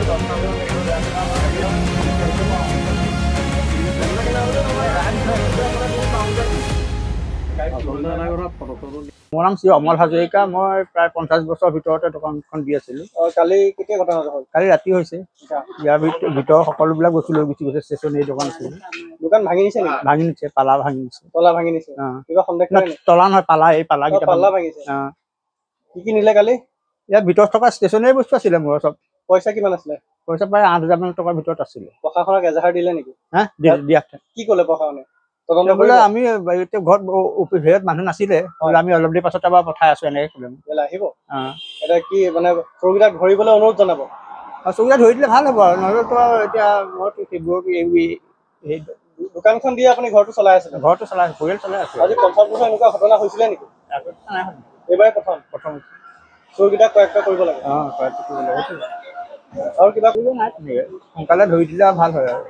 মোৰ নাম শ্ৰী অমল হাজৰিকা। মই প্ৰায় 50 বছৰ ভিতৰতে দোকানখন দি আছিলো। কালি কেতিয়া ঘটনা হ'ল? কালি ৰাতি হৈছে। ইয়াৰ ভিতৰৰ সকলোবিলাক বস্তু লৈ গুচি গৈছে। ষ্টেচনাৰী দোকান আছিল, দোকান ভাঙি নিছে নেকি? ভাঙি নিছে, পালা ভাঙি নিছে। তলা ভাঙি নিছে? কিবা সন্দেহ কৰে নেকি? তলা নহয়, পালা, এই পালাকেইটা পালা ভাঙিছে। কি নিলে কালি? ইয়াৰ ভিতৰত থকা ষ্টেচনাৰী বস্তু আছিলে মোৰ চব। পইচা কিমান আছিলে? পইচা প্ৰায় 8,000 মান টকাৰ ভিতৰত আছিলে। প্ৰশাসনক এজাহাৰ দিলে নেকি? দিয়া। কি ক'লে প্ৰশাসনে? বোলে আমি ঘৰত হেৰিয়ত মানুহ নাছিলে, আমি অলপ দেৰি পাছত এবাৰ পঠাই আছো, এনেকে ক'লে। আহিব এতিয়া কি মানে চোৰকেইটাক ধৰিবলৈ অনুৰোধ জনাব? চোৰকেইটা ধৰি দিলে ভাল হ'ব আৰু, নহ'লেতো এতিয়া দোকানখন দিয়ে আপুনি ঘৰটো চলাই আছে? ঘৰটো চলাই আছো, পৰিয়াল চলাই আছো। আজি 50 বছৰ এনেকুৱা ঘটনা হৈছিলে নেকি? এইবাৰে প্ৰথম চোৰকেইটাক কয়েকটা কৰিব লাগে। আৰু কিবা কৰিব নাই, সোনকালে ধৰি দিলে ভাল হয় আৰু।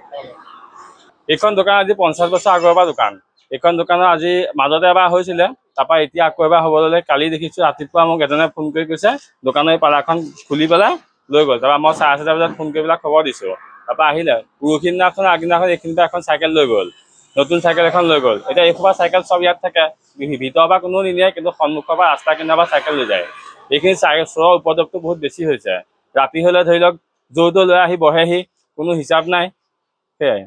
এইখন দোকান আজি 50 বছৰ আগৰ পৰা দোকান। এইখন দোকানৰ আজি মাজতে এবাৰ হৈছিলে, তাৰপৰা এতিয়া আকৌ এবাৰ হ'ব ল'লে। কালি দেখিছো ৰাতিপুৱা মোক এজনে ফোন কৰি কৈছে দোকানৰ এই পালাখন খুলি পেলাই লৈ গ'ল। তাৰপৰা মই 4:30 বজাত ফোন কৰি পেলাই খবৰ দিছো। তাৰপৰা আহিলে পৰহি দিনাখন, আগদিনাখন এইখিনিৰ পৰা এখন চাইকেল লৈ গ'ল, নতুন চাইকেল এখন লৈ গ'ল। এতিয়া এইসোপা চাইকেল চব ইয়াত থাকে, ভিতৰৰ পৰা কোনো নিনিয়ে, কিন্তু সন্মুখৰ পৰা ৰাস্তা কিনাৰৰ পৰা চাইকেল লৈ যায়। এইখিনি চোৰৰ উপদ্ৰৱটো বহুত বেছি হৈছে। ৰাতি হ'লে ধৰি লওক য'ত লৈ আহি বহেহি, কোনো হিচাপ নাই। সেয়াই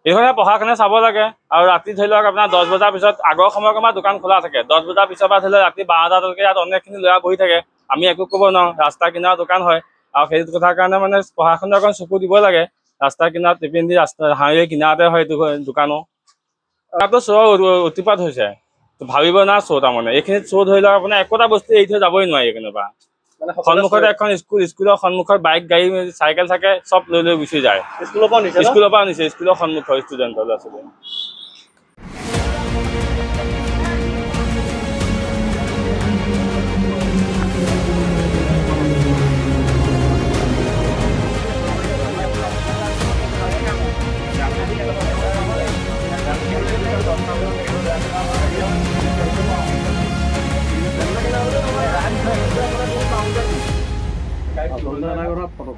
এইখনে প্ৰশাসনে চাব লাগে। আৰু ৰাতি ধৰি লওক আপোনাৰ 10 বজাৰ পিছত, আগৰ সময়ত আমাৰ দোকান খোলা থাকে, 10 বজাৰ পিছৰ পৰা ধৰি লওক ৰাতি 12টালৈকে ইয়াত অনেকখিনি ল'ৰা বহি থাকে। আমি একো ক'ব নোৱাৰো, ৰাস্তা কিনাৰৰ দোকান হয়। আৰু সেইটো কথাৰ কাৰণে মানে প্ৰশাসনে অকণ চকু দিব লাগে। ৰাস্তা কিনাৰত টিপিন দি হাইৱে কিনাৰতে হয় এইটো দোকানো। তাতো চোৰৰ অতিপাত হৈছে, ভাবিব না চোৰ। তাৰমানে এইখিনিত চোৰ ধৰি লওক আপোনাৰ একোটা বস্তু এৰি থৈ যাবই নোৱাৰি। এইখিনিৰ পৰা সন্মুখতে এখন স্কুলৰ সন্মুখত বাইক, গাড়ী, চাইকেল থাকে, চব লৈ গুচি যায়। স্কুলৰ পৰা নিছে, স্কুলৰ সন্মুখৰ ষ্টুডেণ্টৰ ল'ৰা ছোৱালী। ফটো